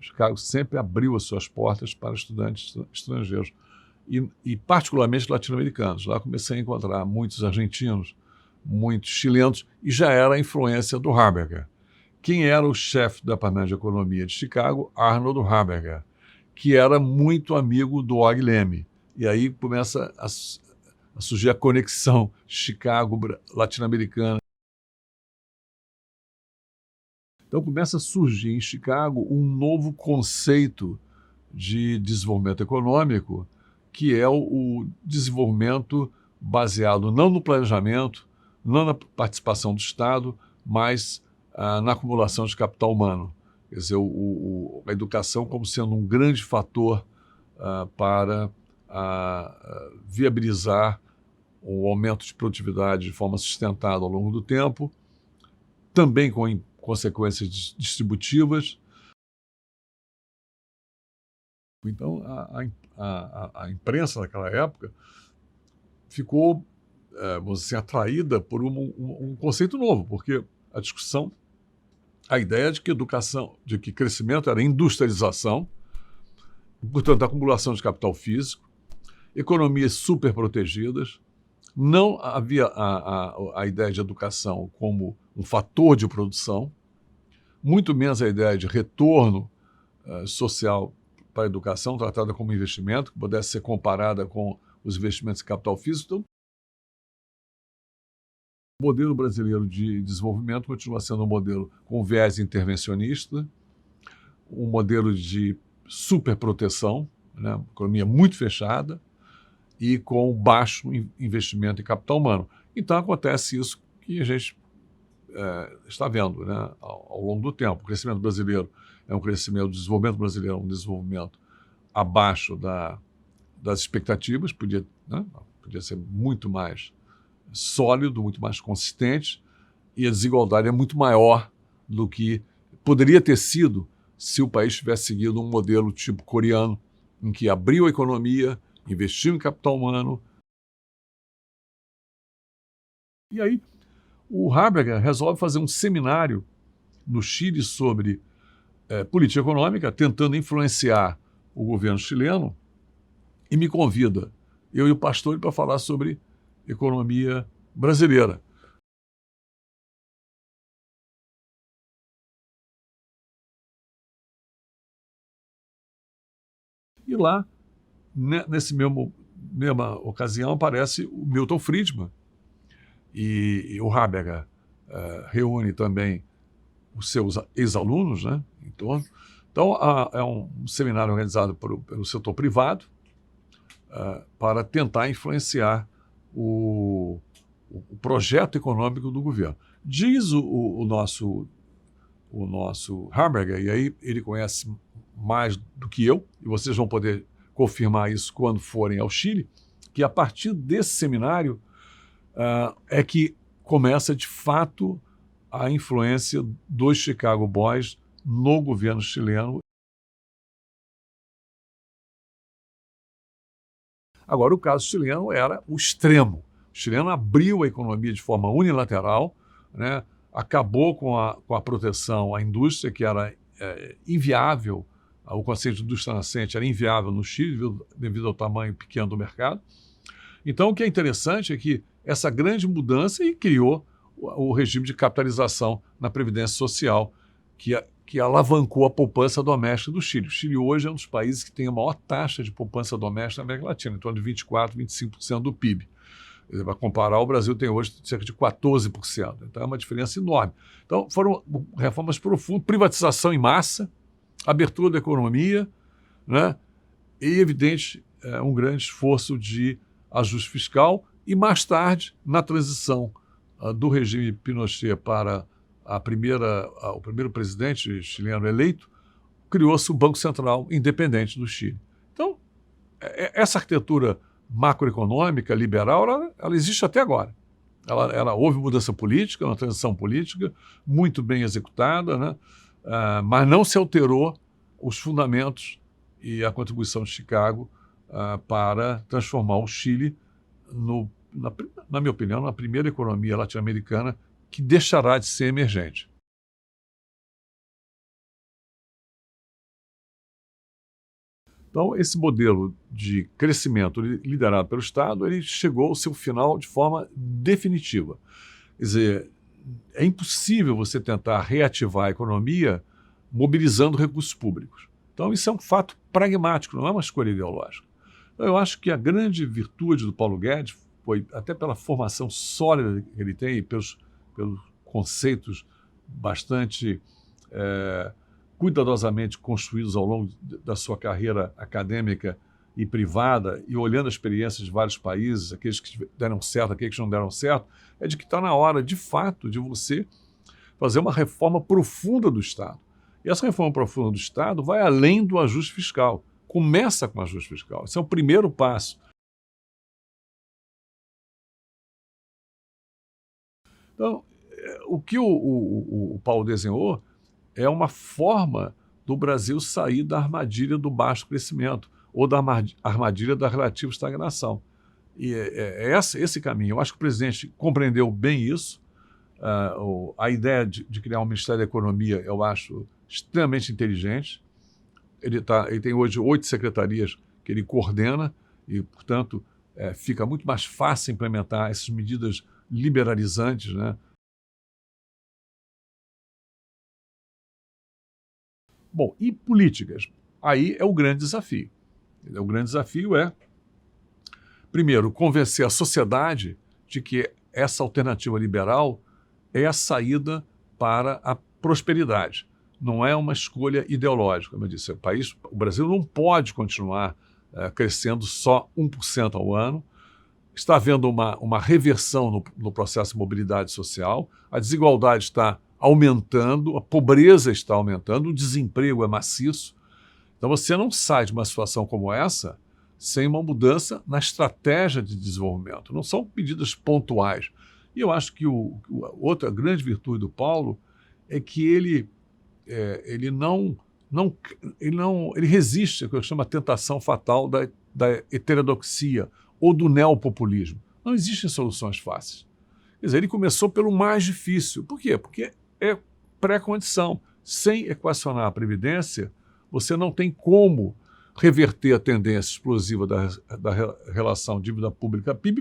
Chicago sempre abriu as suas portas para estudantes estrangeiros e particularmente latino-americanos. Lá comecei a encontrar muitos argentinos, muitos chilenos, e já era a influência do Haberger. Quem era o chefe do Departamento de Economia de Chicago? Arnold Haberger, que era muito amigo do Og Leme. E aí começa a surgir a conexão Chicago-latino-americana. Então começa a surgir em Chicago um novo conceito de desenvolvimento econômico, que é o desenvolvimento baseado não no planejamento, não na participação do Estado, mas na acumulação de capital humano. Quer dizer, a educação como sendo um grande fator para viabilizar o aumento de produtividade de forma sustentada ao longo do tempo, também com consequências distributivas. Então, a imprensa naquela época ficou, vamos dizer, atraída por um conceito novo, porque a discussão, a ideia de que educação, de que crescimento era industrialização, portanto, acumulação de capital físico, economias super protegidas, não havia a ideia de educação como um fator de produção, muito menos a ideia de retorno social para a educação, tratada como investimento, que pudesse ser comparada com os investimentos em capital físico. Então, o modelo brasileiro de desenvolvimento continua sendo um modelo com viés intervencionista, um modelo de superproteção, né, uma economia muito fechada e com baixo investimento em capital humano. Então, acontece isso que a gente está vendo, né, ao longo do tempo. O crescimento brasileiro é um crescimento, o desenvolvimento brasileiro é um desenvolvimento abaixo das expectativas, podia ser muito mais sólido, muito mais consistente, e a desigualdade é muito maior do que poderia ter sido se o país tivesse seguido um modelo tipo coreano, em que abriu a economia, investiu em capital humano. E aí o Haberger resolve fazer um seminário no Chile sobre política econômica, tentando influenciar o governo chileno, e me convida, eu e o Pastore, para falar sobre economia brasileira. E lá, nessa mesma ocasião, aparece o Milton Friedman, e o Haberger reúne também os seus ex-alunos, né, em torno. Então, é um seminário organizado pelo setor privado para tentar influenciar o projeto econômico do governo. Diz o nosso Haberger, e aí ele conhece mais do que eu, e vocês vão poder confirmar isso quando forem ao Chile, que a partir desse seminário é que começa, de fato, a influência dos Chicago Boys no governo chileno. Agora, o caso chileno era o extremo. O chileno abriu a economia de forma unilateral, né? Acabou com a proteção à indústria, que era inviável. O conceito de indústria nascente era inviável no Chile, devido ao tamanho pequeno do mercado. Então, o que é interessante é que essa grande mudança criou o regime de capitalização na Previdência Social, que alavancou a poupança doméstica do Chile. O Chile hoje é um dos países que tem a maior taxa de poupança doméstica na América Latina, em torno de 24%, 25% do PIB. Para comparar, o Brasil tem hoje cerca de 14%. Então, é uma diferença enorme. Então, foram reformas profundas, privatização em massa, abertura da economia, né? E, evidente, um grande esforço de ajuste fiscal. E, mais tarde, na transição do regime Pinochet para o primeiro presidente chileno eleito, criou-se o Banco Central Independente do Chile. Então, essa arquitetura macroeconômica, liberal, ela existe até agora. Houve mudança política, uma transição política muito bem executada, né? Mas não se alterou os fundamentos e a contribuição de Chicago para transformar o Chile, na minha opinião, na primeira economia latino-americana que deixará de ser emergente. Então, esse modelo de crescimento liderado pelo Estado, ele chegou ao seu final de forma definitiva. Quer dizer, é impossível você tentar reativar a economia mobilizando recursos públicos. Então, isso é um fato pragmático, não é uma escolha ideológica. Então, eu acho que a grande virtude do Paulo Guedes foi, até pela formação sólida que ele tem e pelos conceitos bastante cuidadosamente construídos ao longo da sua carreira acadêmica e privada, e olhando a experiência de vários países, aqueles que deram certo, aqueles que não deram certo, é de que está na hora, de fato, de você fazer uma reforma profunda do Estado. E essa reforma profunda do Estado vai além do ajuste fiscal. Começa com o ajuste fiscal. Esse é o primeiro passo. Então, o que o Paulo desenhou é uma forma do Brasil sair da armadilha do baixo crescimento ou da armadilha da relativa estagnação. E é esse caminho. Eu acho que o presidente compreendeu bem isso. A ideia de criar um Ministério da Economia eu acho extremamente inteligente. Ele tem hoje 8 secretarias que ele coordena e, portanto, fica muito mais fácil implementar essas medidas liberalizantes, né? Bom, e políticas? Aí é o grande desafio. O grande desafio é, primeiro, convencer a sociedade de que essa alternativa liberal é a saída para a prosperidade. Não é uma escolha ideológica. Como eu disse, o Brasil não pode continuar crescendo só 1% ao ano. Está havendo uma reversão no processo de mobilidade social, a desigualdade está aumentando, a pobreza está aumentando, o desemprego é maciço. Então você não sai de uma situação como essa sem uma mudança na estratégia de desenvolvimento. Não são medidas pontuais. E eu acho que outra grande virtude do Paulo é que ele resiste ao que eu chamo a tentação fatal da heterodoxia ou do neopopulismo. Não existem soluções fáceis. Quer dizer, ele começou pelo mais difícil. Por quê? Porque é pré-condição. Sem equacionar a Previdência, você não tem como reverter a tendência explosiva da relação dívida pública-PIB